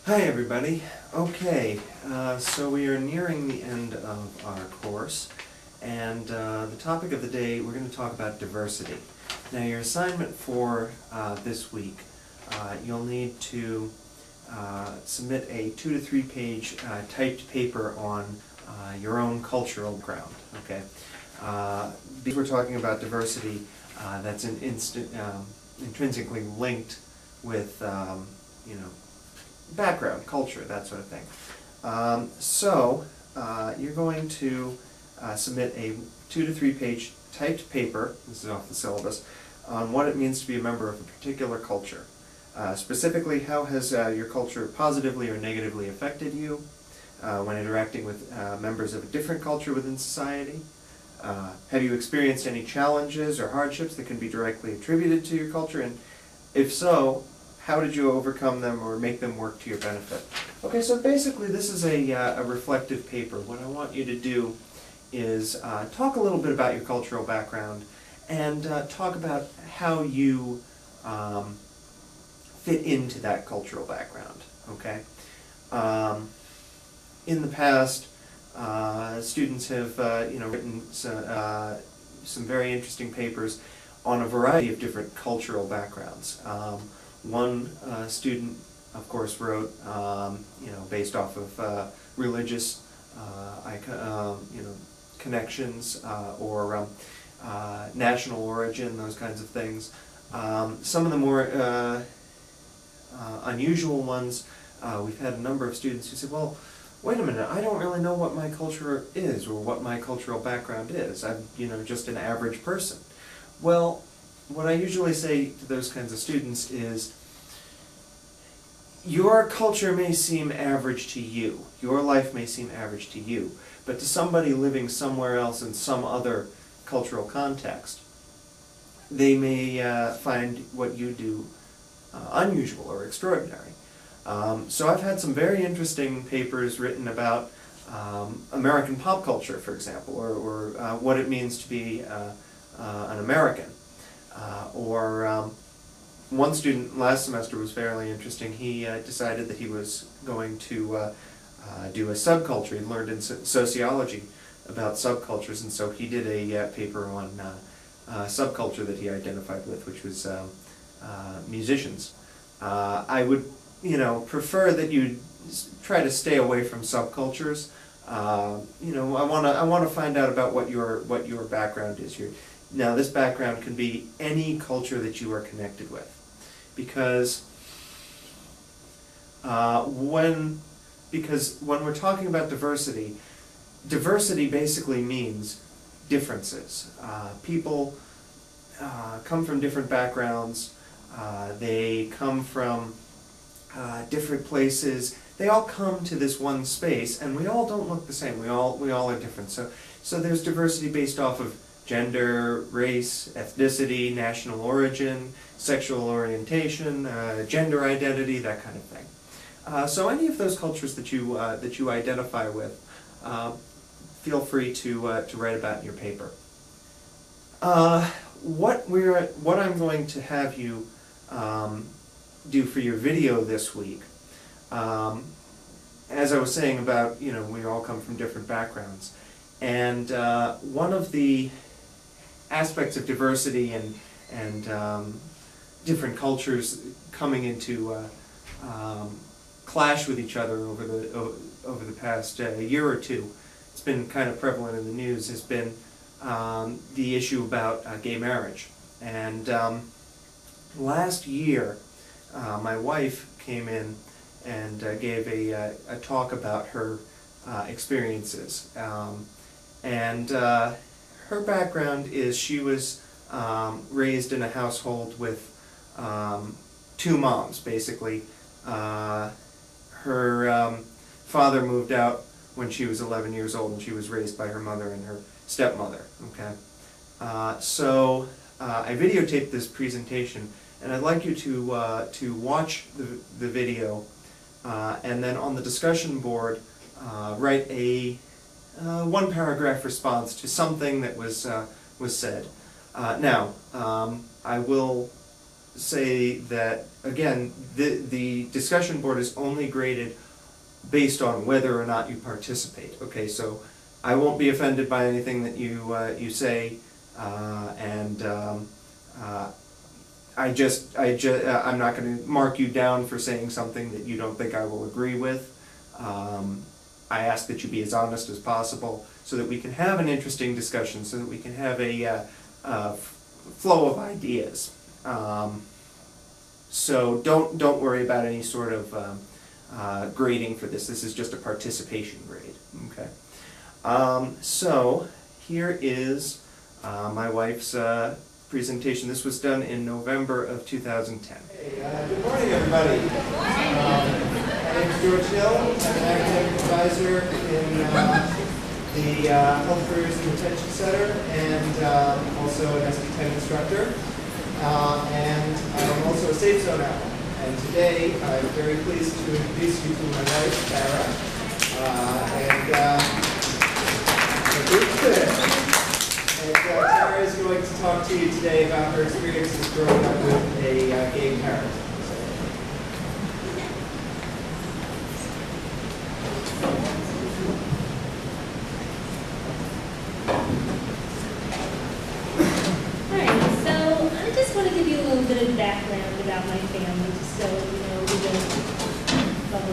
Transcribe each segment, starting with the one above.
Hi everybody. Okay, so we are nearing the end of our course, and the topic of the day, we're going to talk about diversity. Now your assignment for this week, you'll need to submit a 2 to 3 page typed paper on your own cultural ground, okay? Because we're talking about diversity that's intrinsically linked with, background, culture, that sort of thing. You're going to submit a 2 to 3 page typed paper, this is off the syllabus, on what it means to be a member of a particular culture. Specifically, how has your culture positively or negatively affected you when interacting with members of a different culture within society? Have you experienced any challenges or hardships that can be directly attributed to your culture? And if so, how did you overcome them or make them work to your benefit? Okay, so basically this is a reflective paper. What I want you to do is talk a little bit about your cultural background and talk about how you fit into that cultural background, okay? In the past, students have written some very interesting papers on a variety of different cultural backgrounds. One student, of course, wrote, based off of religious, connections or national origin, those kinds of things. Some of the more unusual ones, we've had a number of students who said, well, wait a minute, I don't really know what my culture is or what my cultural background is. I'm, just an average person. Well, what I usually say to those kinds of students is, your culture may seem average to you, your life may seem average to you, but to somebody living somewhere else in some other cultural context, they may find what you do unusual or extraordinary. So I've had some very interesting papers written about American pop culture, for example, or what it means to be an American. One student last semester was fairly interesting. He decided that he was going to do a subculture. He learned in sociology about subcultures, and so he did a paper on subculture that he identified with, which was musicians. I would, prefer that you try to stay away from subcultures. I want to find out about what your background is. Now, this background can be any culture that you are connected with, because when we're talking about diversity, diversity basically means differences. People come from different backgrounds. They come from different places. They all come to this one space, and we all don't look the same. We all are different. So there's diversity based off of gender, race, ethnicity, national origin, sexual orientation, gender identity, that kind of thing. So any of those cultures that you identify with, feel free to write about in your paper. What I'm going to have you do for your video this week, as I was saying about, we all come from different backgrounds, and one of the aspects of diversity and different cultures coming into clash with each other over the past year or two, it's been kind of prevalent in the news, has been the issue about gay marriage. And last year, my wife came in and gave a talk about her experiences. Her background is she was raised in a household with 2 moms, basically. Her father moved out when she was 11 years old, and she was raised by her mother and her stepmother. Okay, I videotaped this presentation, and I'd like you to watch the video, and then on the discussion board, write a 1-paragraph response to something that was said. Now, I will say that, again, the discussion board is only graded based on whether or not you participate. Okay, so I won't be offended by anything that you say, and I'm not going to mark you down for saying something that you don't think I will agree with. I ask that you be as honest as possible so that we can have an interesting discussion, so that we can have a flow of ideas. So don't worry about any sort of grading for this. This is just a participation grade. Okay. So here is my wife's presentation. This was done in November of 2010. Hey, good morning, everybody. My name is George Hill. I'm an academic advisor in the Health Careers and Retention Center, and also an SP10 instructor. And I'm also a Safe Zone ally. And today, I'm very pleased to introduce you to my wife, Tara. Tara is going to talk to you today about her experiences growing up with a gay parent. Bit of background about my family, just so you know who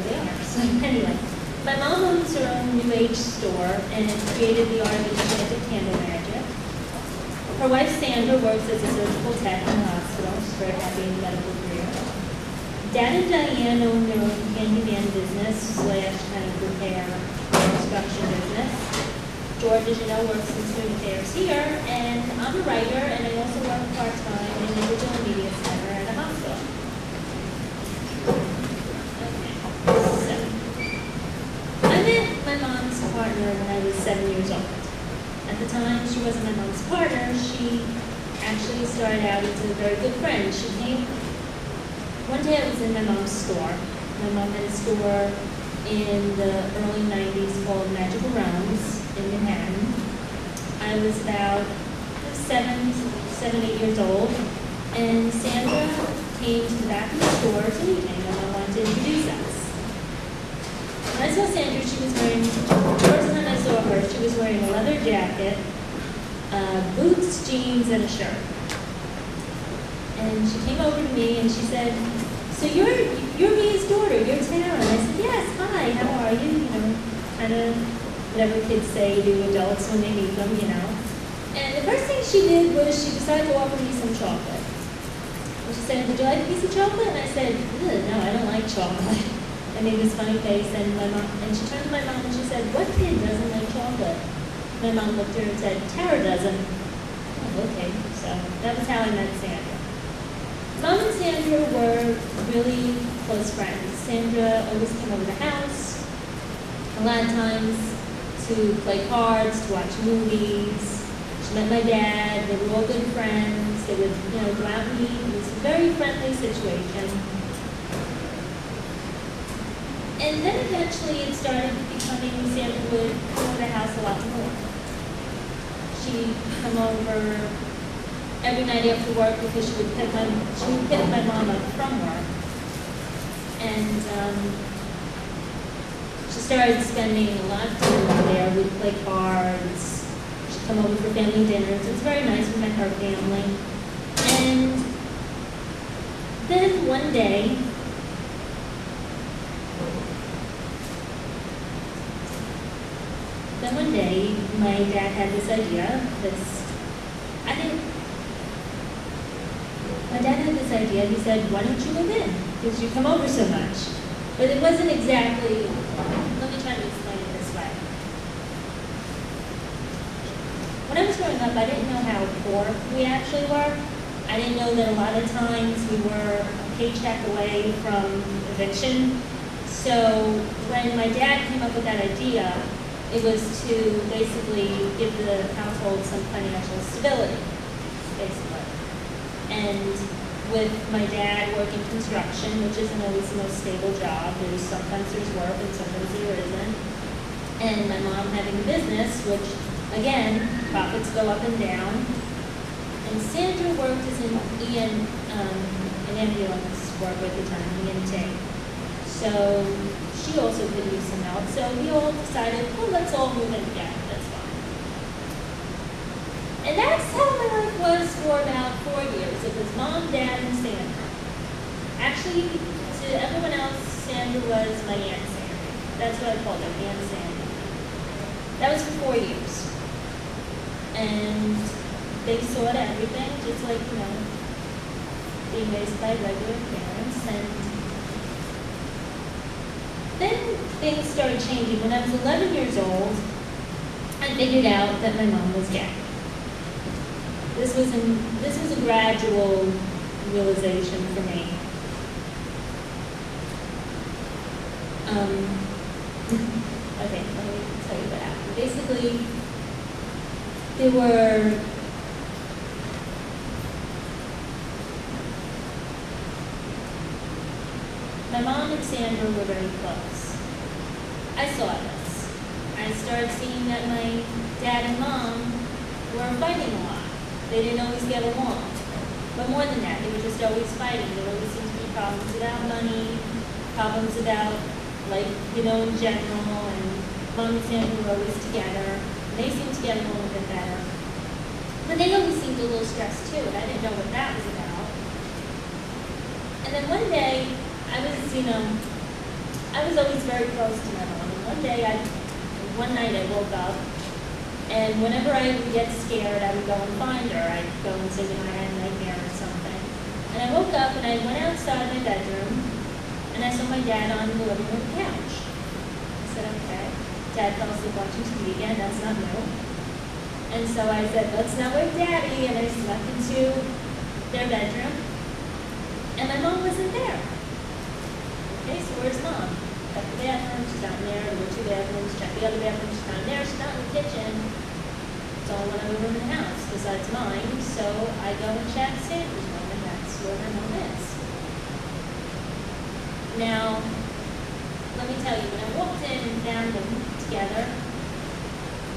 they are. So anyway, my mom owns her own New Age store and created the art of enchanted candle magic. Her wife Sandra works as a surgical tech in the hospital. She's very happy in the medical career. Dad and Diane own their own handyman business / kind of repair construction business. George, as you know, works in student affairs here, and I'm a writer, and I also work part-time in the Digital Media Center at a hospital. Okay, so I met my mom's partner when I was 7 years old. At the time, she wasn't my mom's partner. She actually started out as a very good friend. She came, one day I was in my mom's store. My mom had a store in the early 90s called Magical Realms in Manhattan. I was about 7, 8 years old, and Sandra came to the back of the store to meet me, and I wanted to introduce us. When I saw Sandra, she was wearing, the first time I saw her, she was wearing a leather jacket, boots, jeans, and a shirt. And she came over to me and she said, "So you're Mia's daughter, you're Tara." And I said, "Yes, hi, how are you?" You know, kind of whatever kids say to adults when they meet them, you know. And the first thing she did was she decided to offer me some chocolate. And she said, "Would you like a piece of chocolate?" And I said, "No, I don't like chocolate." I made this funny face, and she turned to my mom and she said, "What kid doesn't like chocolate?" My mom looked at her and said, "Tara doesn't." Oh, okay, so that was how I met Sandra. Mom and Sandra were really close friends. Sandra always came over to the house, a lot of times to play cards, to watch movies. She met my dad, they were all good friends, they would, you know, go out and eat. It was a very friendly situation. And then eventually it started becoming, Sandra would come over the house a lot more. She'd come over every night after work because she would pick my mom up from work. And she started spending a lot of time there. We'd play cards. She'd come over for family dinners. It was very nice. We met her family. And then one day, my dad had this idea, my dad had this idea. He said, "Why don't you move in? Because you come over so much." But it wasn't exactly, let me try to explain it this way. When I was growing up, I didn't know how poor we actually were. I didn't know that a lot of times we were a paycheck away from eviction. So when my dad came up with that idea, it was to basically give the household some financial stability, basically. And with my dad working construction, which isn't always the most stable job, sometimes there's work and sometimes there isn't. And my mom having a business, which again, profits go up and down. And Sandra worked as an ambulance worker at the time, the intake. So she also could use some help. So we all decided, well, let's all move in together. That's fine. And that's how my life was for about 4 years. It was Mom, Dad, and Sandra. Actually, to everyone else, Sandra was my Aunt Sandy. That's what I called her, Aunt Sandy. That was for 4 years. And they saw everything, just like, being raised by regular parents. And then things started changing. When I was 11 years old, I figured out that my mom was gay. This was a gradual realization for me. Okay, let me tell you what happened. Basically, there were my mom and Sandra were very close. I saw this. I started seeing that my dad and mom were fighting a lot. They didn't always get along. But more than that, they were just always fighting. There always seemed to be problems about money, problems about life, in general, and Mom and Sandra were always together. They seemed to get along a bit better. But they always seemed a little stressed too, and I didn't know what that was about. And then one day, I was always very close to my mom. And one night I woke up, and whenever I would get scared, I would go and find her. I'd go and say that I had a nightmare or something. And I woke up and I went outside my bedroom, and I saw my dad on the living room couch. I said, okay. Dad fell asleep watching TV again, that's not new. And so I said, let's not wake Daddy, and I snuck into their bedroom, and my mom wasn't there. Okay, so where's Mom? Check the bathroom, she's not in there. There were 2 bathrooms, check the other bathroom, she's not in there, she's not in the kitchen. It's all one other room in the house besides mine, so I go and check Sandra's room, and that's where my mom is. Now, let me tell you, when I walked in and found them together,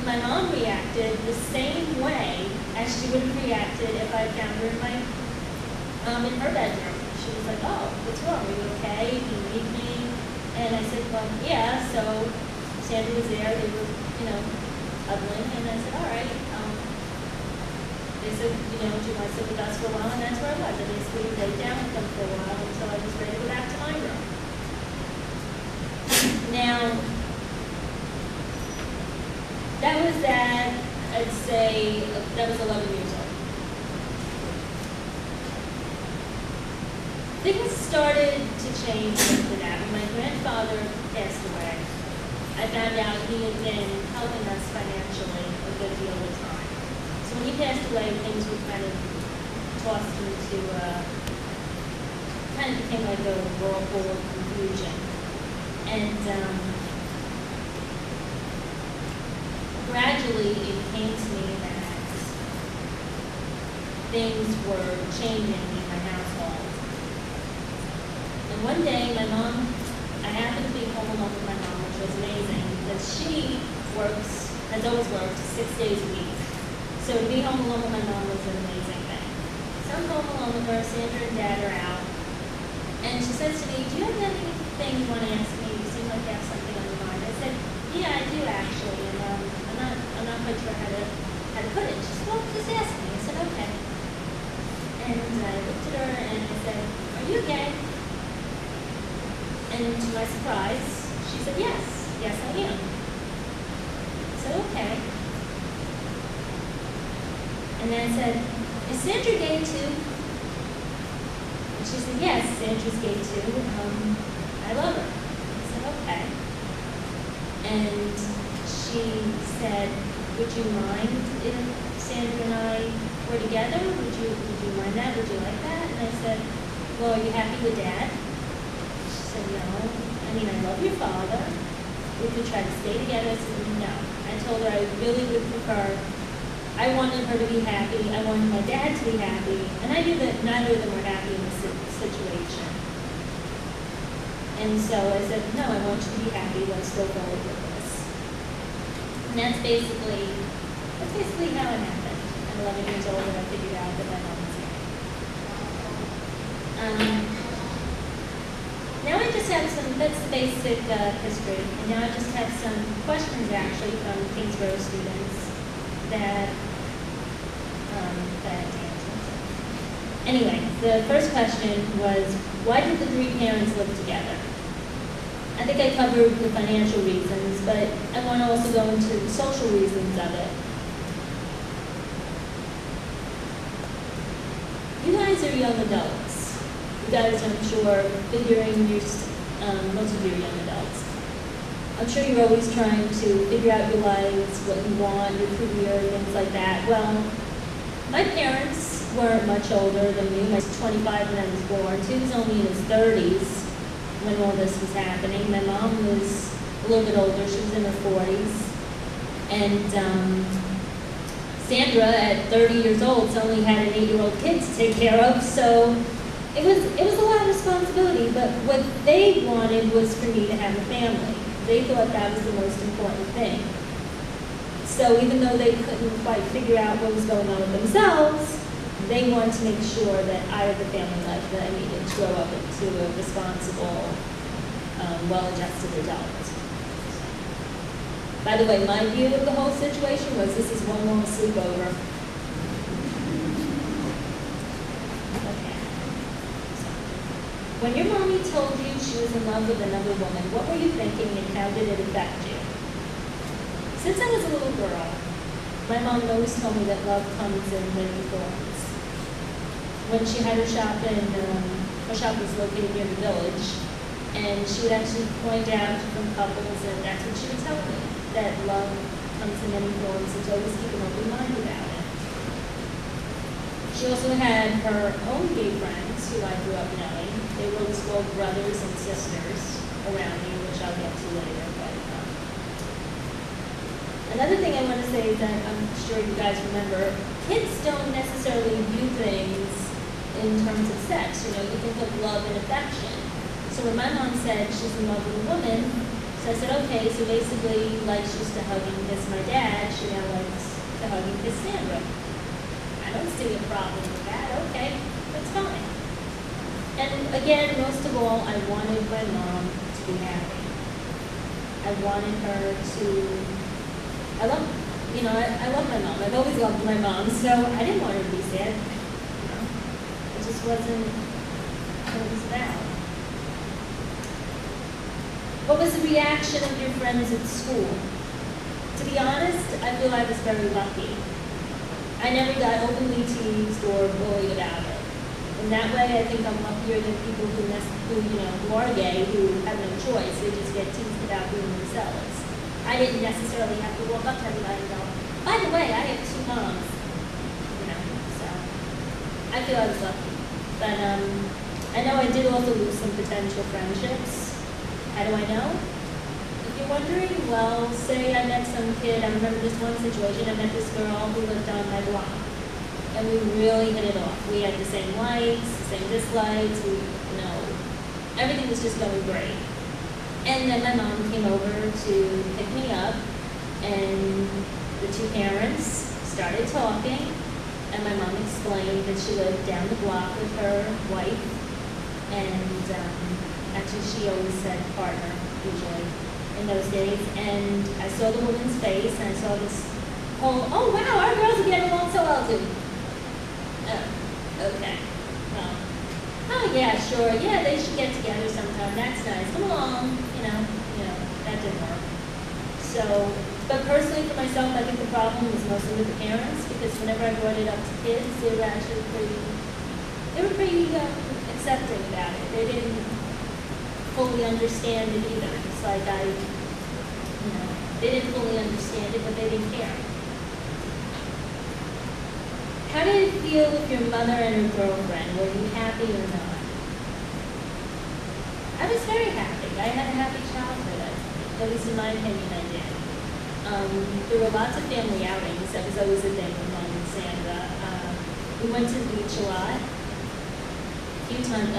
my mom reacted the same way as she would have reacted if I found her in her bedroom. She was like, oh, what's wrong? Are you okay? Do you need me? And I said, well, yeah. So Sandra was there. They were, hugging. And I said, all right. They said, do you want to sit with us for a while? And that's where I was. I basically laid down with them for a while until I was ready to go back to my room. Now, that was that, I'd say, that was 11 years old. Things started to change after that. When my grandfather passed away, I found out he had been helping us financially a good deal of the time. So when he passed away, things were kind of tossed into, kind of became like a whirlpool of confusion. And gradually it came to me that things were changing in my household. And one day my mom, I happened to be home alone with my mom, which was amazing, because she has always worked 6 days a week. So to be home alone with my mom was an amazing thing. So I'm home alone with her, Sandra and Dad are out. And she says to me, do you have anything you want to ask me? You seem like you have something on your mind. I said, yeah, I do actually, and I'm not quite sure how to put it. She said, well, just ask me. I said, okay. And I looked at her and I said, are you gay? And to my surprise, she said, yes, I am. I said, okay. And then I said, is Sandra gay too? And she said, yes, Sandra's gay too. I love her. I said, okay. And she said, would you mind if Sandra and I were together? Would you mind that? Would you like that? And I said, well, are you happy with Dad? She said, no. I mean, I love your father. We could try to stay together. I said, no. I told her I really would prefer. I wanted her to be happy. I wanted my dad to be happy. And I knew that neither of them were happy in this situation. And so I said, no, I want you to be happy. Let's go forward with this. And that's basically how it happened. At 11 years old, and I figured out that my mom was gay. Now I just have some, that's the basic history, and now I just have some questions actually from Kingsborough students that I have to answer. Anyway, the first question was, why did the three parents live together? I think I covered the financial reasons, but I want to also go into the social reasons of it. You guys are young adults. You guys, I'm sure, figuring most of you are young adults. I'm sure you're always trying to figure out your lives, what you want, your career, things like that. Well, my parents weren't much older than me. I was 25 when I was born. He was only in his 30s when all this was happening. My mom was a little bit older. She was in her 40s. And Sandra, at 30 years old, suddenly had an 8-year-old kid to take care of. So it was a lot of responsibility. But what they wanted was for me to have a family. They thought that was the most important thing. So even though they couldn't quite figure out what was going on with themselves, they wanted to make sure that I had the family life that I needed to grow up into a responsible, well-adjusted adult. By the way, my view of the whole situation was this is one long sleepover. Okay. So, when your mommy told you she was in love with another woman, what were you thinking and how did it affect you? Since I was a little girl, my mom always told me that love comes in many forms. When she had her shop her shop was located near the village, and she would actually point out different couples, and that's what she would tell me, that love comes in many forms, and to always keep an open mind about it. She also had her own gay friends, who I grew up knowing. They were always called brothers and sisters around me, which I'll get to later. But another thing I want to say is that I'm sure you guys remember, kids don't necessarily view things in terms of sex. You know, you think of love and affection. So when my mom said she's in love with a woman, so I said, okay, so basically, like she used to hug and kiss my dad, she now likes to hug and kiss Sandra. I don't see a problem with that. Okay, that's fine. And again, most of all, I wanted my mom to be happy. I wanted her to, I love my mom. I've always loved my mom, so I didn't want her to be sad. It just wasn't what it was about. What was the reaction of your friends at school? To be honest, I feel I was very lucky. I never got openly teased or bullied about it. In that way, I think I'm luckier than people who are gay, who have no choice. They just get teased about being themselves. I didn't necessarily have to walk up to everybody and go, by the way, I have 2 moms. So I feel I was lucky. But I know I did also lose some potential friendships. How do I know? If you're wondering, well, say I met some kid, I remember this one situation, I met this girl who lived on my block. And we really hit it off. We had the same likes, the same dislikes, everything was just going great. And then my mom came over to pick me up, and the 2 parents started talking, and my mom explained that she lived down the block with her wife, and actually she always said partner, usually, in those days, and I saw the woman's face, and I saw this whole, oh wow, our girls are getting along so well too. Oh, okay. Well, oh yeah, sure, yeah, they should get together sometime, that's nice, come along, that didn't work. So, but personally for myself, I think the problem was mostly with the parents, because whenever I brought it up to kids, they were actually pretty accepting about it. They didn't fully understand it either. It's like they didn't fully understand it, but they didn't care. How did it feel with your mother and her girlfriend? Were you happy or not? I was very happy. I had a happy childhood, at least in my opinion I did. There were lots of family outings. That was always a thing with Mom and Sandra. We went to the beach a lot. A few times,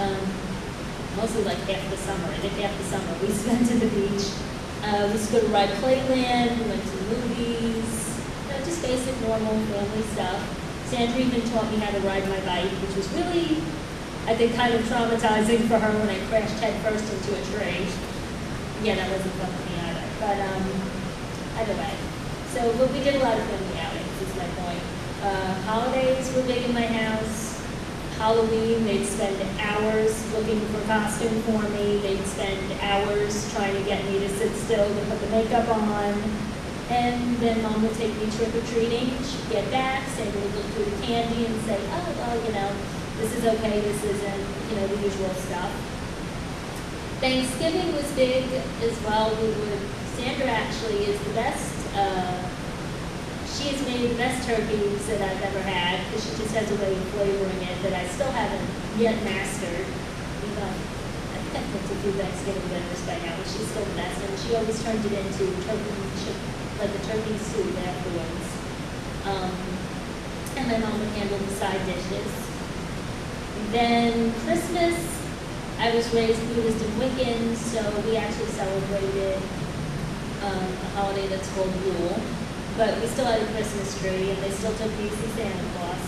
mostly like half the summer. I think half the summer we spent at the beach. We used to go to Ride Playland, we went to the movies, just basic normal family stuff. Sandra even taught me how to ride my bike, which was really, I think, kind of traumatizing for her when I crashed headfirst into a tree. Yeah, that wasn't fun for me either. But either way. So, but we did a lot of family outings, is my point. Holidays were big in my house. Halloween, they'd spend hours looking for costume for me. They'd spend hours trying to get me to sit still to put the makeup on. And then Mom would take me trick-or-treating. She'd get back, say, we'd look through the candy and say, oh, well, you know, this is okay, this isn't, you know, the usual stuff. Thanksgiving was big as well. Sandra actually is the best, she has made the best turkeys that I've ever had, because she just has a way of flavoring it that I still haven't yet mastered. I think I've cooked a few Thanksgiving dinners by now, but she's still the best, and she always turned it into like a turkey soup afterwards. And my mom would handle the side dishes. Then Christmas, I was raised Buddhist and Wiccan, so we actually celebrated a holiday that's called Yule. But we still had a Christmas tree, and they still took me to see Santa Claus.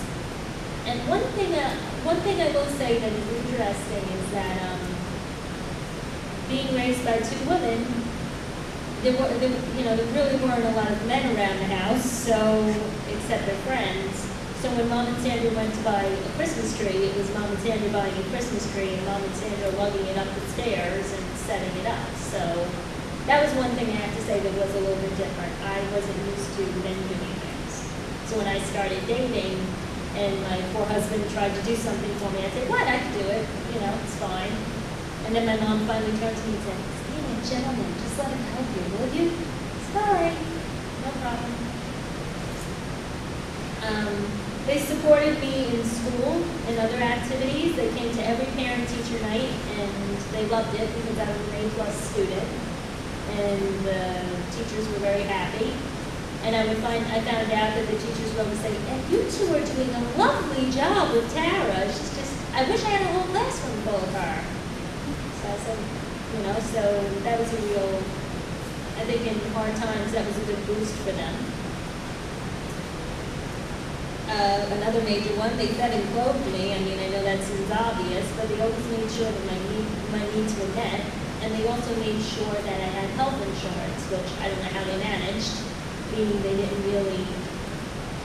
And one thing I will say that is interesting is that being raised by two women, there really weren't a lot of men around the house, so except their friends. So when Mom and Sandra went to buy a Christmas tree, it was Mom and Sandra buying a Christmas tree, and Mom and Sandra lugging it up the stairs and setting it up. So that was one thing I have to say that was a little bit different. I wasn't used to men doing things. So when I started dating, and my poor husband tried to do something for me, I said, what, I can do it, you know, it's fine. And then my mom finally turned to me and said, being a gentleman, just let him help you, will you? Sorry, no problem. They supported me in school and other activities. They came to every parent-teacher night, and they loved it because I was an A+ student, and the teachers were very happy. And I found out that the teachers would always say, and you two are doing a lovely job with Tara. She's just, I wish I had a whole classroom full of her. So I said, you know, so that was a real, I think in hard times, that was a good boost for them. Another major one, they fed and clothed me. I mean, I know that seems obvious, but they always made sure that my needs were met. And they also made sure that I had health insurance, which I don't know how they managed, meaning they didn't really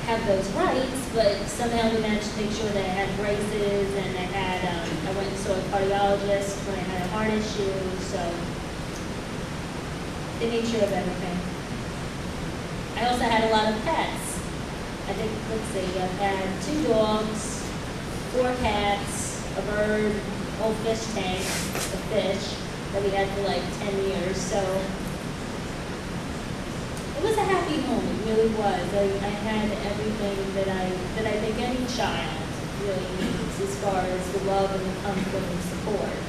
have those rights, but somehow they managed to make sure that I had braces, and I went and saw a cardiologist when I had a heart issue, so they made sure of everything. I also had a lot of pets. I think, let's see, I've had 2 dogs, 4 cats, a bird, old fish tank, a fish that we had for like 10 years, so it was a happy home, it really was. I had everything that I think any child really needs as far as the love and the comfort and support.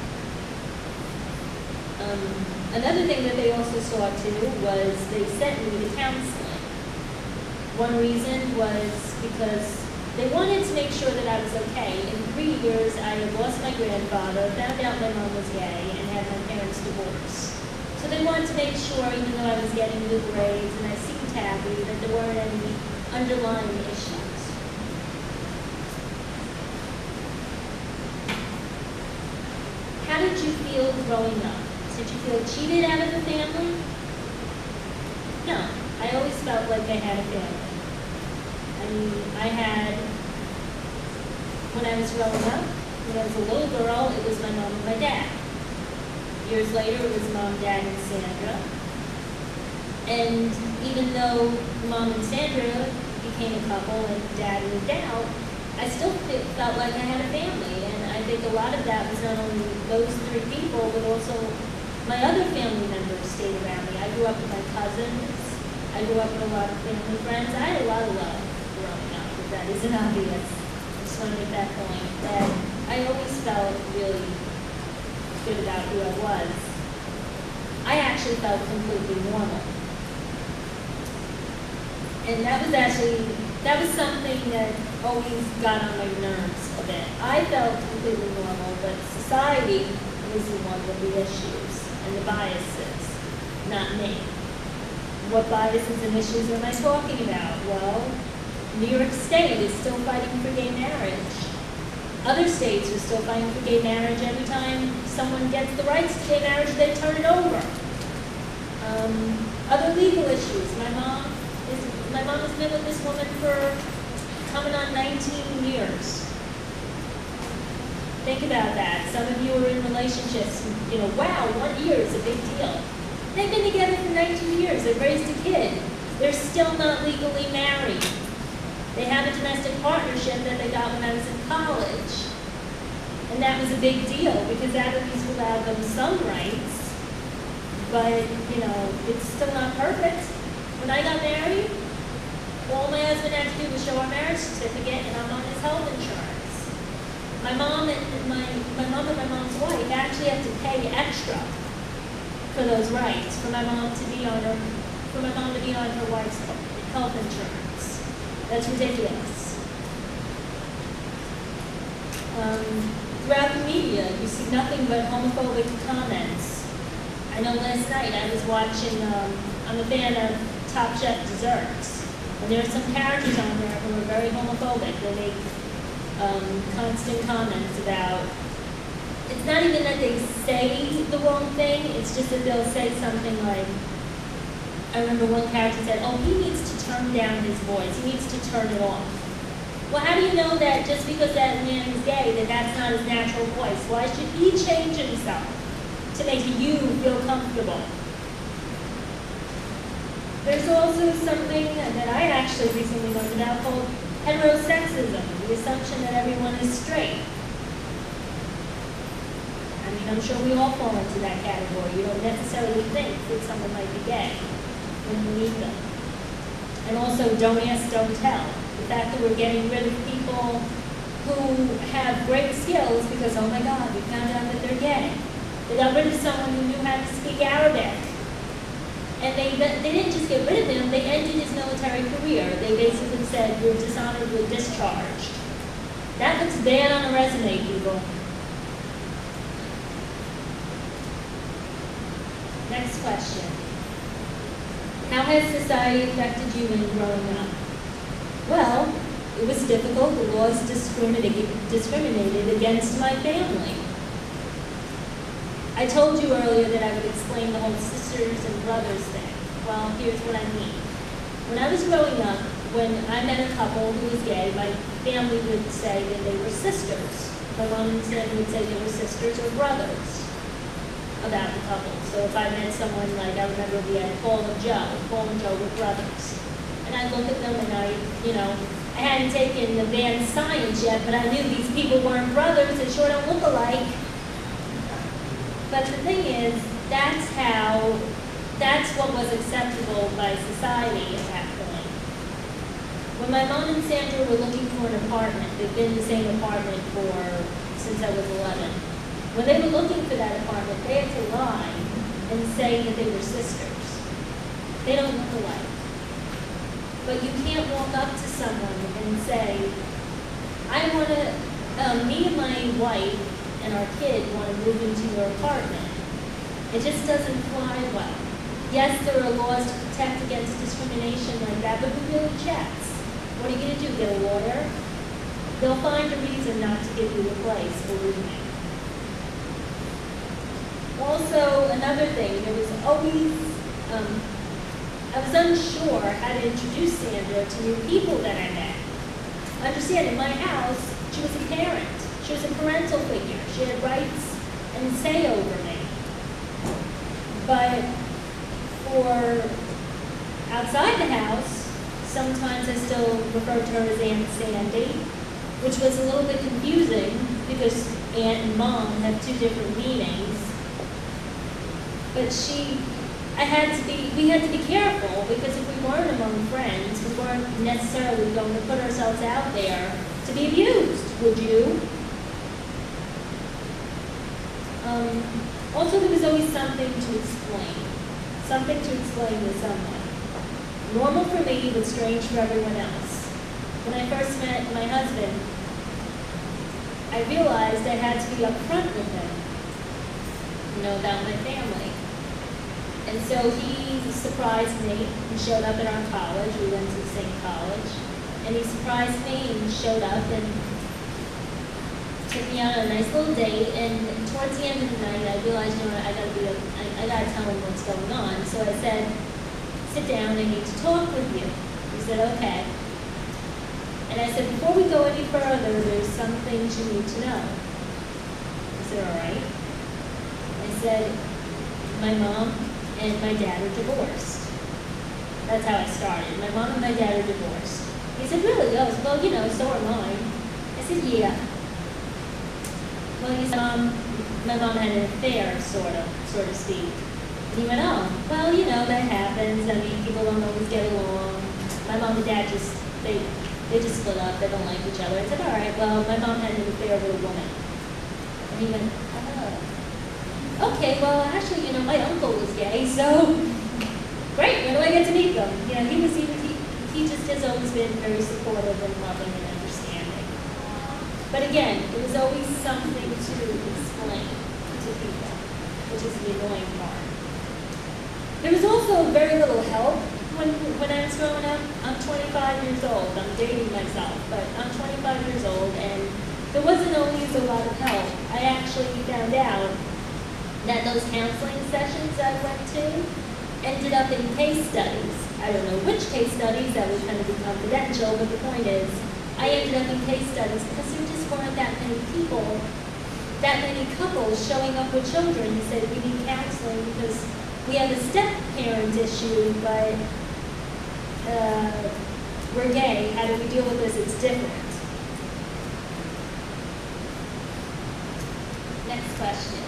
Another thing that they also saw too was they sent me to counseling. One reason was because they wanted to make sure that I was okay. In 3 years, I had lost my grandfather, found out my mom was gay, and had my parents divorced. So they wanted to make sure, even though I was getting good grades and I seemed happy, that there weren't any underlying issues. How did you feel growing up? Did you feel cheated out of the family? No, I always felt like I had a family. I mean, when I was growing up, when I was a little girl, it was my mom and my dad. Years later, it was Mom, Dad, and Sandra. And even though Mom and Sandra became a couple and Dad moved out, I still felt like I had a family. And I think a lot of that was not only those 3 people, but also my other family members stayed around me. I grew up with my cousins. I grew up with a lot of family friends. I had a lot of love growing up, if that isn't obvious. I just want to make that point, that I always felt really good about who I was. I actually felt completely normal. And that was something that always got on my nerves a bit. I felt completely normal, but society was the one with the issues and the biases, not me. What biases and issues am I talking about? Well, New York State is still fighting for gay marriage. Other states are still fighting for gay marriage. Every time someone gets the rights to gay marriage, they turn it over. Other legal issues. My mom has been with this woman for coming on 19 years. Think about that. Some of you are in relationships, wow, 1 year is a big deal. They've been together for 19 years. They've raised a kid. They're still not legally married. They have a domestic partnership that they got when I was in college. And that was a big deal because that at least allowed them some rights. But, it's still not perfect. When I got married, all my husband had to do was show our marriage certificate and I'm on his health insurance. My mom and my mom's wife actually have to pay extra for those rights, for my mom to be on her wife's health insurance. That's ridiculous. Throughout the media, you see nothing but homophobic comments. I know last night I was watching, I'm a fan of Top Chef Desserts, and there are some characters on there who are very homophobic. They make constant comments about, it's not even that they say the wrong thing, it's just that they'll say something like, I remember one character said, oh, he needs to turn down his voice, he needs to turn it off. Well, how do you know that just because that man is gay, that that's not his natural voice? Why should he change himself to make you feel comfortable? There's also something that I actually recently learned about called heterosexism, the assumption that everyone is straight. I mean, I'm sure we all fall into that category. You don't necessarily think that someone might be gay when you meet them. And also, don't ask, don't tell. The fact that we're getting rid of people who have great skills because, oh my God, we found out that they're gay. They got rid of someone who knew how to speak Arabic. And they didn't just get rid of him, they ended his military career. They basically said, you're dishonorably discharged. That looks bad on a resume, people. Next question. How has society affected you in growing up? Well, it was difficult. The laws discriminated against my family. I told you earlier that I would explain the whole sisters and brothers thing. Well, here's what I mean. When I was growing up, when I met a couple who was gay, my family would say that they were sisters. My mom and dad would say they were sisters or brothers about the couple. So if I met someone, like I remember we had Paul and Joe were brothers. And I'd look at them and I hadn't taken advanced science yet, but I knew these people weren't brothers, they sure don't look alike. But the thing is, that's what was acceptable by society at that point. When my mom and Sandra were looking for an apartment, they've been in the same apartment since I was 11. When they were looking for that apartment, they had to lie and say that they were sisters. They don't look alike. But you can't walk up to someone and say, me and my wife and our kid want to move into your apartment. It just doesn't fly well. Yes, there are laws to protect against discrimination like that, but who really checks? What are you going to do, get a lawyer? They'll find a reason not to give you a place, believe me. Also, another thing, there was always, I was unsure how to introduce Sandra to new people that I met. Understand, in my house, she was a parent. She was a parental figure. She had rights and say over me. But for outside the house, sometimes I still refer to her as Aunt Sandy, which was a little bit confusing because aunt and mom have two different meanings. But we had to be careful because if we weren't among friends, we weren't necessarily going to put ourselves out there to be abused, would you? Also, there was always something to explain to someone. Normal for me, but strange for everyone else. When I first met my husband, I realized I had to be upfront with him, about my family. And so he surprised me and showed up at our college. We went to the same college. And he surprised me and showed up and took me out on a nice little date, and towards the end of the night, I realized, you know what, I gotta tell him what's going on. So I said, sit down, I need to talk with you. He said, okay. And I said, before we go any further, there's some things you need to know. He said, all right. I said, my mom and my dad are divorced. That's how I started. My mom and my dad are divorced. He said, really? I was, well, you know, so are mine. I said, yeah. Well, he said, my mom had an affair, so to speak. And he went, oh, well, you know, that happens. I mean, people don't always get along. My mom and dad they just split up. They don't like each other. I said, all right, well, my mom had an affair with a woman. And he went, oh. Okay, well, actually, you know, my uncle was gay, so great. When do I get to meet them? You know, he just has always been very supportive and loving and understanding. But again, it was always something to explain to people, which is the annoying part. There was also very little help when I was growing up. I'm 25 years old. I'm dating myself, but I'm 25 years old, and there wasn't always a lot of help. I actually found out that those counseling sessions I went to ended up in case studies. I don't know which case studies, that was going to be confidential, but the point is, I ended up in case studies because there just weren't that many people, that many couples showing up with children who said, we need counseling because we have a step-parent issue, but we're gay. How do we deal with this? It's different. Next question.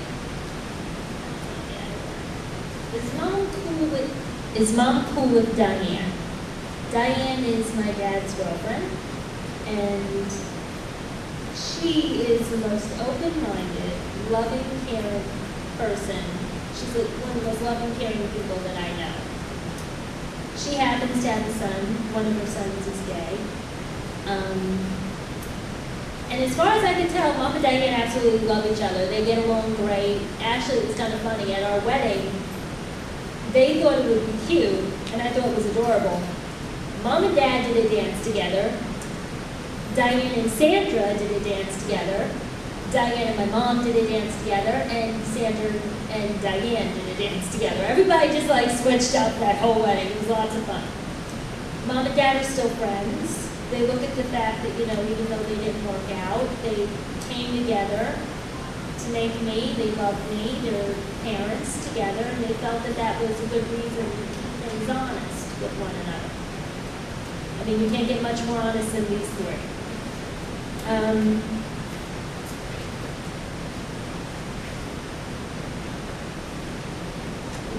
Is mom cool with Diane? Diane is my dad's girlfriend, and she is the most open-minded, loving, caring person. She's one of the most loving, caring people that I know. She happens to have a son. One of her sons is gay. And as far as I can tell, Mom and Diane absolutely love each other. They get along great. Actually, it was kind of funny. At our wedding, they thought it would be cute, and I thought it was adorable. Mom and Dad did a dance together. Diane and Sandra did a dance together. Diane and my mom did a dance together, and Sandra and Diane did a dance together. Everybody just like switched up that whole wedding. It was lots of fun. Mom and Dad are still friends. They look at the fact that, you know, even though they didn't work out, they came together to make me, they loved me, their parents together, and they felt that that was a good reason to keep things honest with one another. I mean, you can't get much more honest than these three. We'll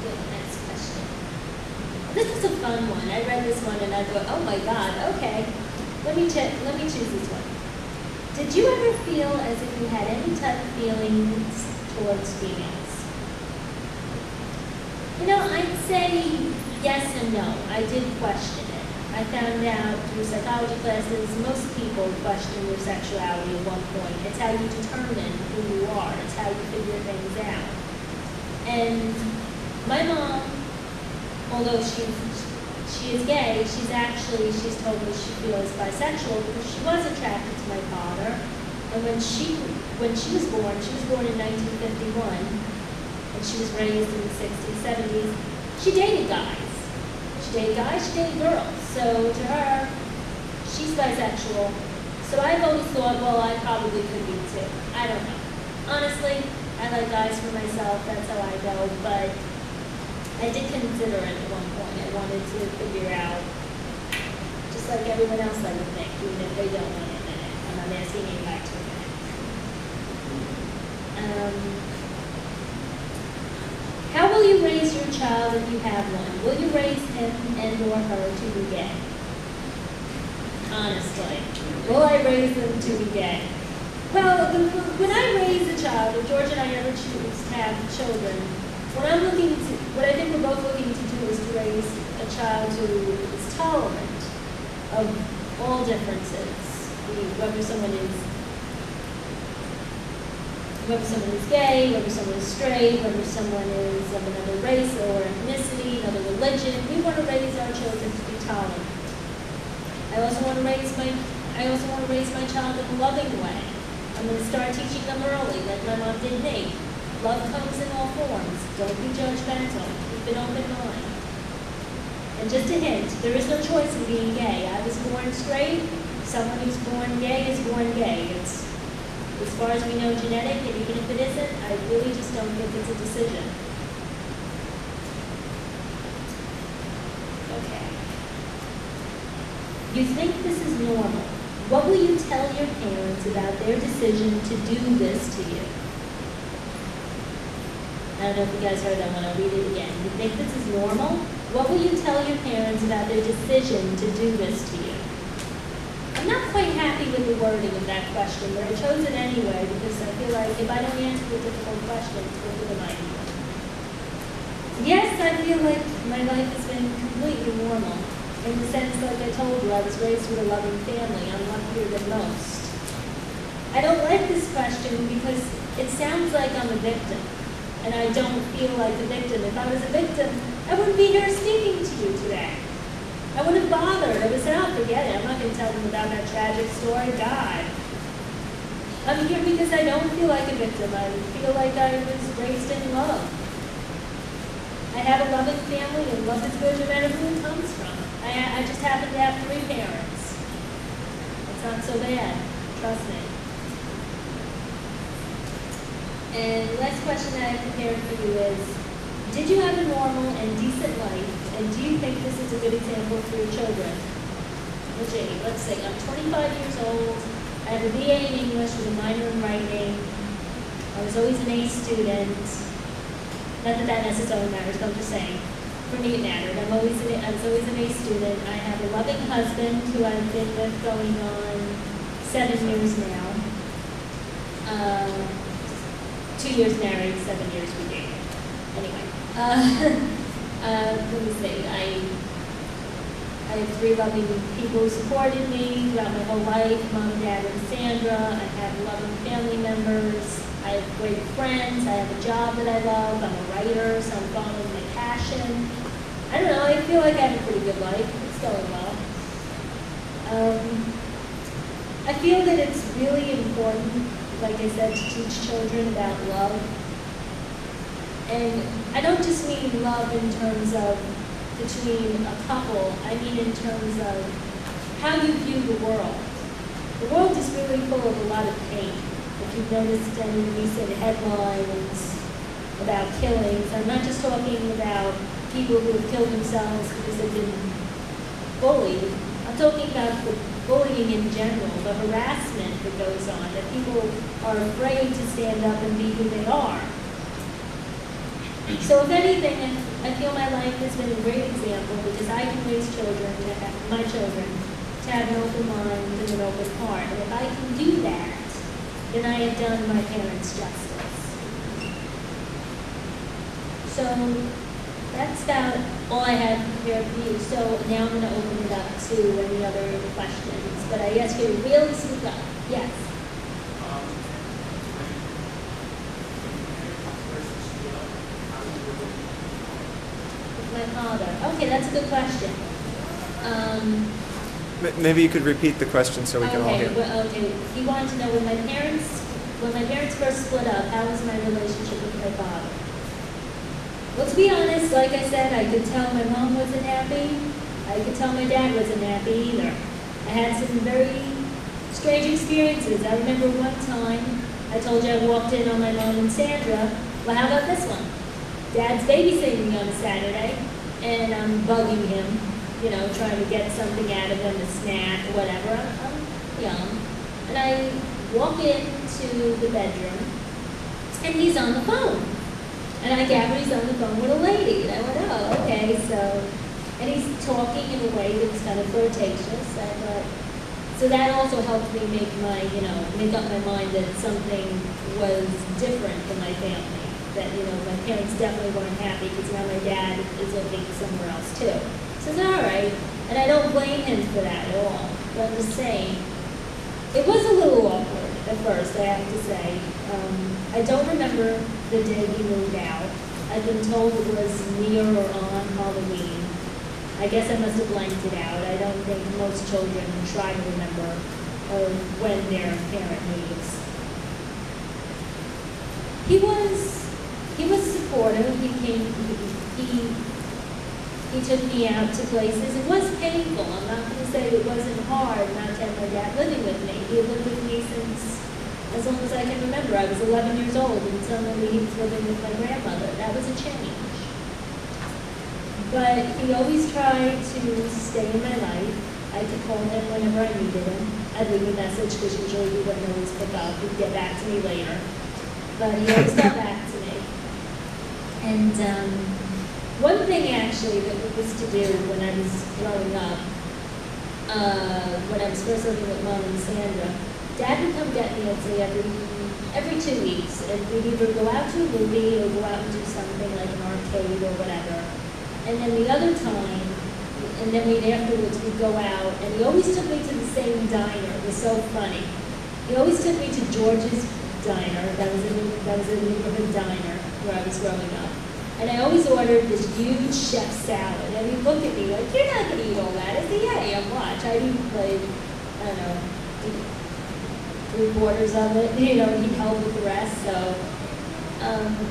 go to the next question. This is a fun one. I read this one and I thought, oh my God, okay. Let me choose this one. Did you ever feel as if you had any type of feelings towards females? You know, I'd say yes and no. I did question it. I found out through psychology classes, most people question their sexuality at one point. It's how you determine who you are. It's how you figure things out. And my mom, although she is gay, she's told me she feels bisexual because she was attracted to my father. And when she was born in 1951, and she was raised in the 60s, 70s, she dated guys. She dated girls. So to her, she's bisexual. So I've always thought, well, I probably could be too. I don't know. Honestly, I like guys for myself, that's how I go, but I did consider it at one point. I wanted to figure out, just like everyone else I would think, even if they don't want to admit it. And I'm asking you back to admit it. How will you raise your child if you have one? Will you raise him and or her to be gay? Honestly, will I raise them to be gay? Well, when I raise a child, if George and I ever choose to have children, what I think we're both looking to do is to raise a child who is tolerant of all differences, whether someone is gay, whether someone is straight, whether someone is of another race or ethnicity, another religion. We want to raise our children to be tolerant. I also want to raise my child in a loving way, a I'm going to start teaching them early, like my mom did me. Love comes in all forms. Don't be judgmental. Keep an open mind. And just a hint, there is no choice in being gay. I was born straight. Someone who's born gay is born gay. It's, as far as we know, genetic, and even if it isn't, I really just don't think it's a decision. Okay. You think this is normal. What will you tell your parents about their decision to do this to you? I don't know if you guys heard that one. I'll read it again. You think this is normal? What will you tell your parents about their decision to do this to you? I'm not quite happy with the wording of that question, but I chose it anyway because I feel like if I don't answer the difficult questions, what good am I doing? Yes, I feel like my life has been completely normal. In the sense, like I told you, I was raised with a loving family. I'm luckier than most. I don't like this question because it sounds like I'm a victim. And I don't feel like a victim. If I was a victim, I wouldn't be here speaking to you today. I wouldn't have bothered. I would say, oh, forget it. I'm not going to tell them about that tragic story. God. I'm here because I don't feel like a victim. I feel like I was raised in love. I have a loving family, and love is good no matter who it comes from. I just happen to have 3 parents. It's not so bad. Trust me. And the last question that I prepared for you is, did you have a normal and decent life, and do you think this is a good example for your children? Let's say I'm 25 years old, I have a BA in English with a minor in writing, I was always an A student, not that that necessarily matters, but I'm just saying, for me it mattered. I was always an A student, I have a loving husband who I've been with going on 7 years now. 2 years married, 7 years we dated. Anyway, let me see. I have 3 loving people who supported me throughout my whole life. Mom, Dad, and Sandra. I have loving family members. I have great friends. I have a job that I love. I'm a writer, so I'm following my passion. I don't know. I feel like I have a pretty good life. It's going well. I feel that it's really important, like I said, to teach children about love. And I don't just mean love in terms of between a couple, I mean in terms of how you view the world. The world is really full of a lot of pain. If you've noticed any recent headlines about killings, I'm not just talking about people who have killed themselves because they've been bullied. I'm talking about the bullying in general, the harassment that goes on, that people are afraid to stand up and be who they are. So if anything, I feel my life has been a great example because I can raise children, my children, to have an open mind and an open heart. And if I can do that, then I have done my parents justice. So that's about all I had prepared for you. So now I'm going to open it up to any other questions. But I ask you to really speak up. Yes? With my father. Okay, that's a good question. Maybe you could repeat the question so we can all hear. Okay. He wanted to know when my parents first split up, how was my relationship with my father? Well, to be honest, like I said, I could tell my mom wasn't happy. I could tell my dad wasn't happy either. I had some very strange experiences. I remember one time, I told you I walked in on my mom and Sandra. Well, how about this one? Dad's babysitting me on a Saturday, and I'm bugging him, trying to get something out of him, a snack, whatever. I'm young. And I walk into the bedroom, and he's on the phone. And I gather he's on the phone with a lady. And I went, oh, okay, and he's talking in a way that was kind of flirtatious. I thought, so that also helped me make up my mind that something was different in my family. That, my parents definitely weren't happy because now my dad is looking somewhere else too. So it's all right. And I don't blame him for that at all. But I'm just saying, it was a little awkward at first, I have to say. I don't remember the day he moved out. I've been told it was near or on Halloween. I guess I must have blanked it out. I don't think most children try to remember when their parent leaves. he was supportive. He took me out to places. It was painful. I'm not going to say it wasn't hard not to have my dad living with me. He had lived with me since as long as I can remember. I was 11 years old, and suddenly he was living with my grandmother. That was a change. But he always tried to stay in my life. I could call him whenever I needed him. I'd leave a message because usually he wouldn't always pick up. He'd get back to me later. But he always got back to me. And one thing actually that was to do when I was growing up, when I was first living with Mom and Sandra, Dad would come get me, I'd say, every 2 weeks. And we'd either go out to a movie or go out and do something like an arcade or whatever. And then the other time, and then afterwards we'd go out, and he always took me to the same diner. It was so funny. He always took me to George's Diner. That was a neighborhood diner where I was growing up. And I always ordered this huge chef salad. And he'd look at me like, you're not going to eat all that. I said, yeah, watch. I'd eat like, I don't know, 3/4 of it. You know, he'd help with the rest. So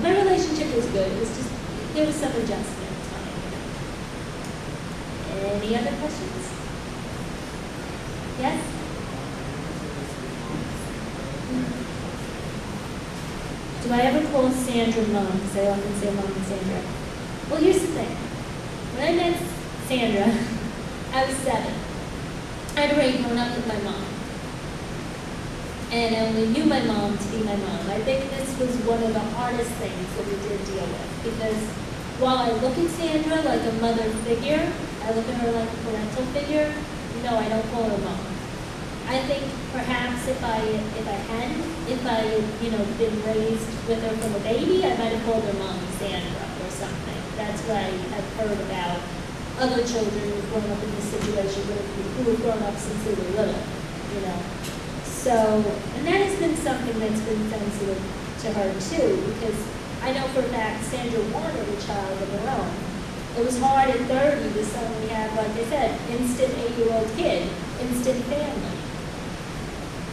my relationship was good. It was just, there was some adjustment time. Any other questions? Yes? Do I ever call Sandra Mom? Because I often say Mom and Sandra. Well, here's the thing. When I met Sandra, I was 7. I'd already grown up with my mom. And I only knew my mom to be my mom. I think this was one of the hardest things that we did deal with. Because while I look at Sandra like a mother figure, I look at her like a parental figure, no, I don't call her mom. I think perhaps if I had been raised with her from a baby, I might have called her Mom Sandra or something. That's what I've heard about other children who've grown up in this situation, who have grown up since they were little, you know. So, and that has been something that's been sensitive to her too, because I know for a fact Sandra wanted a child of her own. It was hard at 30 to suddenly have, like I said, instant 8-year-old kid, instant family.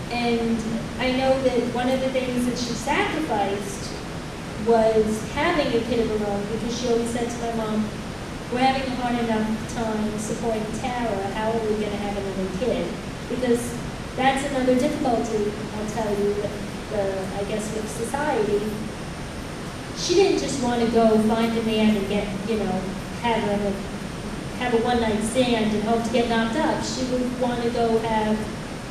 And I know that one of the things that she sacrificed was having a kid of her own, because she always said to my mom, we're having a hard enough time supporting Tara, how are we going to have another kid? Because that's another difficulty, I'll tell you, I guess with society. She didn't just want to go find a man and get, have a one-night stand and hope to get knocked up. She would want to go have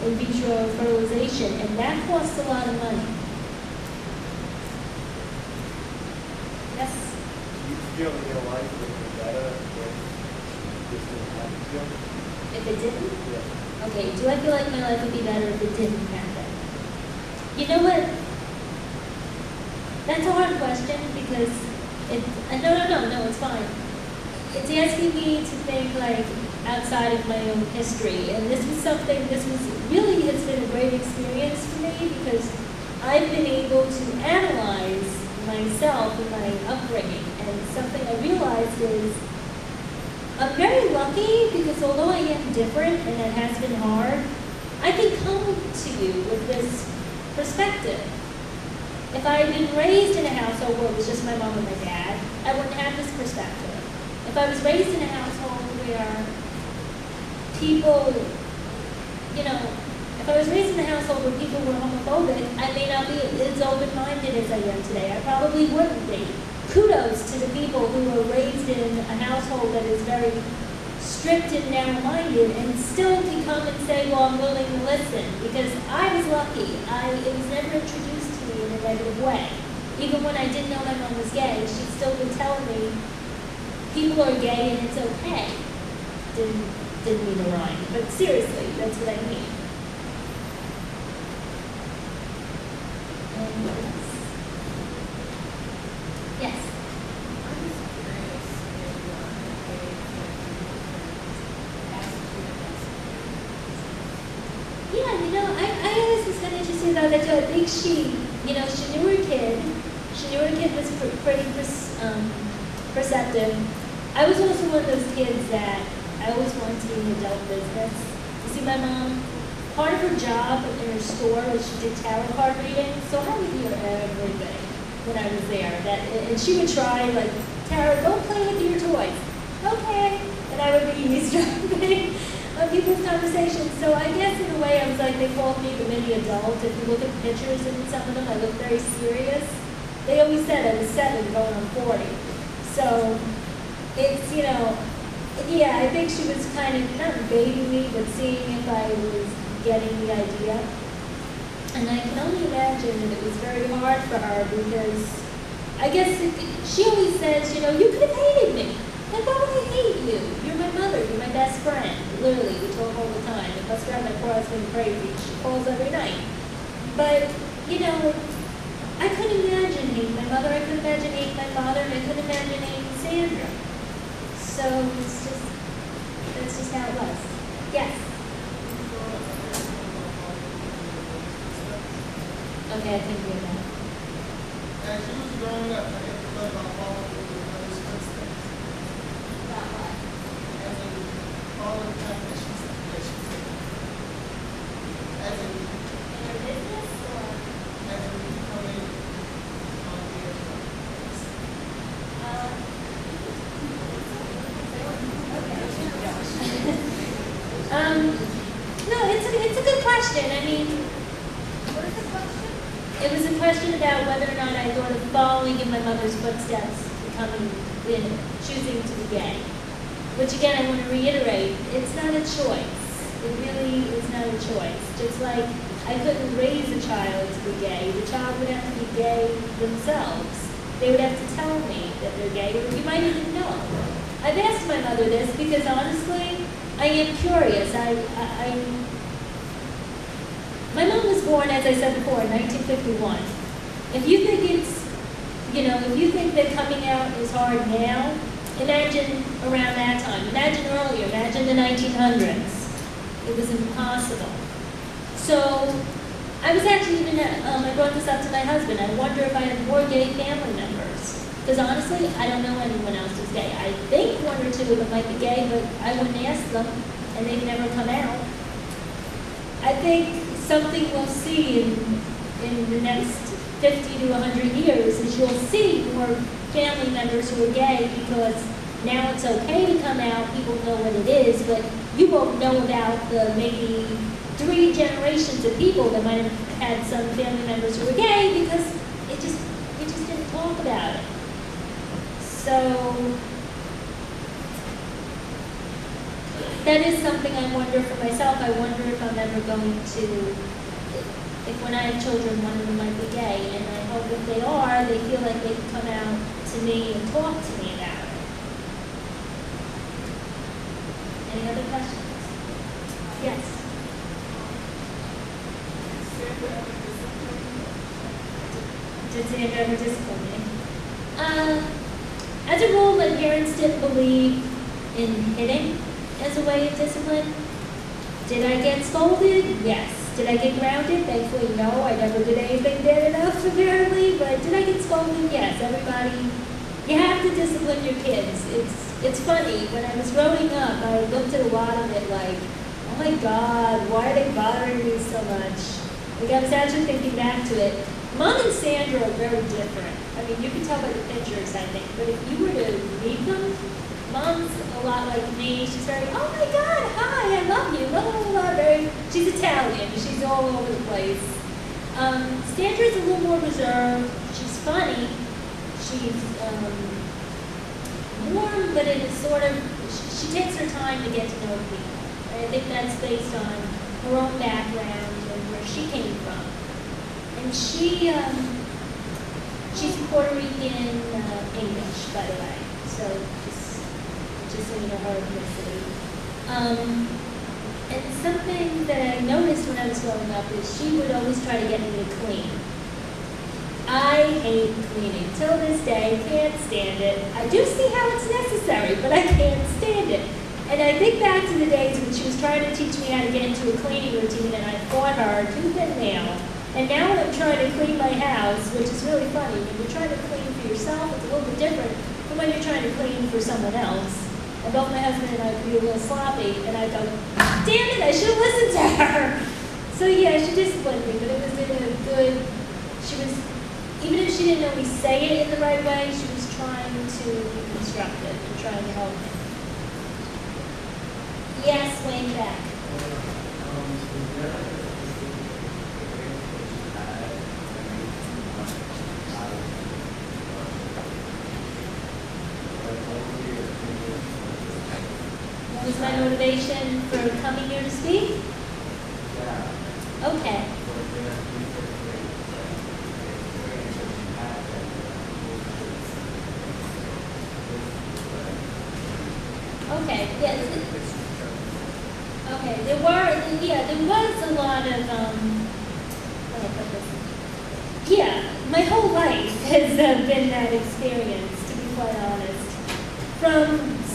in vitro fertilization, and that costs a lot of money. Yes? Do you feel in your life would be better if this didn't happen to you? If it didn't? Yeah. Okay, do I feel like my life would be better if it didn't happen? You know what? That's a hard question because no, it's fine. It's asking me to think like outside of my own history, and this was has been a great experience for me because I've been able to analyze myself and my upbringing, and something I realized is I'm very lucky because although I am different and it has been hard, I can come to you with this perspective. If I had been raised in a household where it was just my mom and my dad, I wouldn't have this perspective. If I was raised in a household where people, if I was raised in a household where people were homophobic, I may not be as open-minded as I am today. I probably wouldn't be. Kudos to the people who were raised in a household that is very strict and narrow-minded and still can come and say, well, I'm willing to listen, because I was lucky. It was never introduced to me in a negative way. Even when I didn't know my mom was gay, she still would tell me, people are gay and it's okay. Didn't mean to rhyme, but seriously, that's what I mean. Yes. Yeah, I always was kind of interested about that too. I think she knew her kid. She knew her kid was pretty perceptive. I was also one of those kids that I always wanted to be in adult business. You see, my mom, part of her job in her store was she did tarot card reading, so I would hear everything. when I was there. And she would try, like, Tara, don't play with your toys. Okay. And I would be eavesdropping on people's conversations. So I guess in a way I was like, they called me the mini adult. If you look at pictures in some of them, I look very serious. They always said I was 7 going on 40. So it's, yeah, I think she was kind of, not baiting me, but seeing if I was getting the idea. And I can only imagine that it was very hard for her because I guess she always says, you could have hated me. Like, why would I hate you? You're my mother. You're my best friend. Literally, we talk all the time. It must drive my poor husband crazy. She calls every night. But, I couldn't imagine hating my mother. I couldn't imagine hating my father. And I couldn't imagine hating Sandra. So that's just how it was. Yes? Okay, I think we're done. As you was growing up, I get to learn about following your mother's footsteps. About what? As in following the path that she took. As in In your business or? becoming No, it's a good question. I mean, what is the question? it was a question about whether or not I thought of following in my mother's footsteps, choosing to be gay. Which again, I want to reiterate, it's not a choice. It really is not a choice. Just like I couldn't raise a child to be gay, the child would have to be gay themselves. They would have to tell me that they're gay, or you might even know. I've asked my mother this because honestly, I am curious. My mom was born, as I said before, in 1951. If you think if you think that coming out is hard now, imagine around that time. Imagine earlier. Imagine the 1900s. It was impossible. So I was actually I brought this up to my husband. I wonder if I had more gay family members. Because honestly, I don't know anyone else who's gay. I think 1 or 2 of them might be gay, but I wouldn't ask them, and they've never come out. I think something we'll see in the next 50 to 100 years is you'll see more family members who are gay because now it's okay to come out, people know what it is, but you won't know about the maybe 3 generations of people that might have had some family members who were gay because we just didn't talk about it. So that is something I wonder for myself. I wonder if I'm ever going to, if when I have children, one of them might be gay, and I hope if they are, they feel like they can come out to me and talk to me about it. Any other questions? Yes. Did Sandra ever discipline me? As a rule, my parents didn't believe in hitting as a way of discipline. Did I get scolded? Yes. Did I get grounded? Thankfully, no. I never did anything bad enough, apparently. But did I get scolded? Yes. Everybody, you have to discipline your kids. It's funny. When I was growing up, I looked at a lot of it like, oh my God, why are they bothering me so much? Like I was actually thinking back to it. Mom and Sandra are very different. I mean, you can tell by the pictures, I think. But if you were to meet them, Mom's a lot like me. She's very, oh my God, hi, I love you, blah, blah, blah. She's Italian. She's all over the place. Sandra's a little more reserved. She's funny. She's warm, but it is sort of, she takes her time to get to know people. And I think that's based on her own background and where she came from. And she's Puerto Rican English, by the way. So just so you know her ethnicity. And something that I noticed when I was growing up is she would always try to get me to clean. I hate cleaning. Till this day, can't stand it. I do see how it's necessary, but I can't stand it. And I think back to the days when she was trying to teach me how to get into a cleaning routine, and I fought her tooth and nail. And now when I'm trying to clean my house, which is really funny, when you're trying to clean for yourself, it's a little bit different from when you're trying to clean for someone else. And both my husband and I would be a little sloppy, and I go, damn it, I should have listened to her. So yeah, she disciplined me, but it was in a good, she was, even if she didn't always say it in the right way, she was trying to be constructive and trying to help him. Yes, way back. What was my motivation for coming here to speak? Okay. Okay, yes. Okay, there was a lot of, how do I put this? Yeah, my whole life has been that experience, to be quite honest.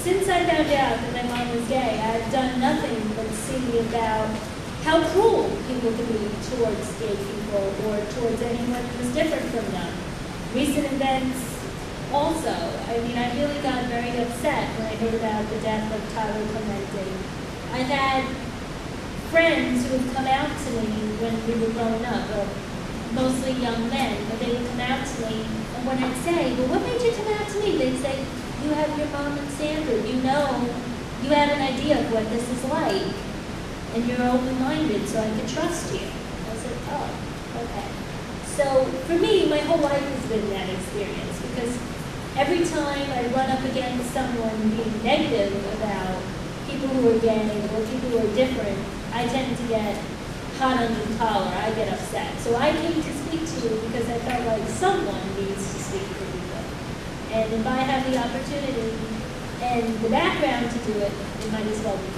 Since I found out that my mom was gay, I've done nothing but see about how cruel people can be towards gay people or towards anyone who's different from them. Recent events also, I mean, I really got very upset when I heard about the death of Tyler Clementi. I've had friends who have come out to me when we were growing up, mostly young men, but they would come out to me, and when I'd say, well, what made you come out to me? They'd say, you have your mom and Sandra, you know, you have an idea of what this is like, and you're open-minded, so I can trust you. I said, oh, okay. So for me, my whole life has been that experience, because every time I run up against someone being negative about people who are gay or people who are different, I tend to get hot under the collar, I get upset. So I came to speak to you because I felt like someone needs to speak for people. And if I have the opportunity and the background to do it, it might as well be me.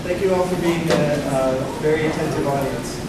Thank you all for being a very attentive audience.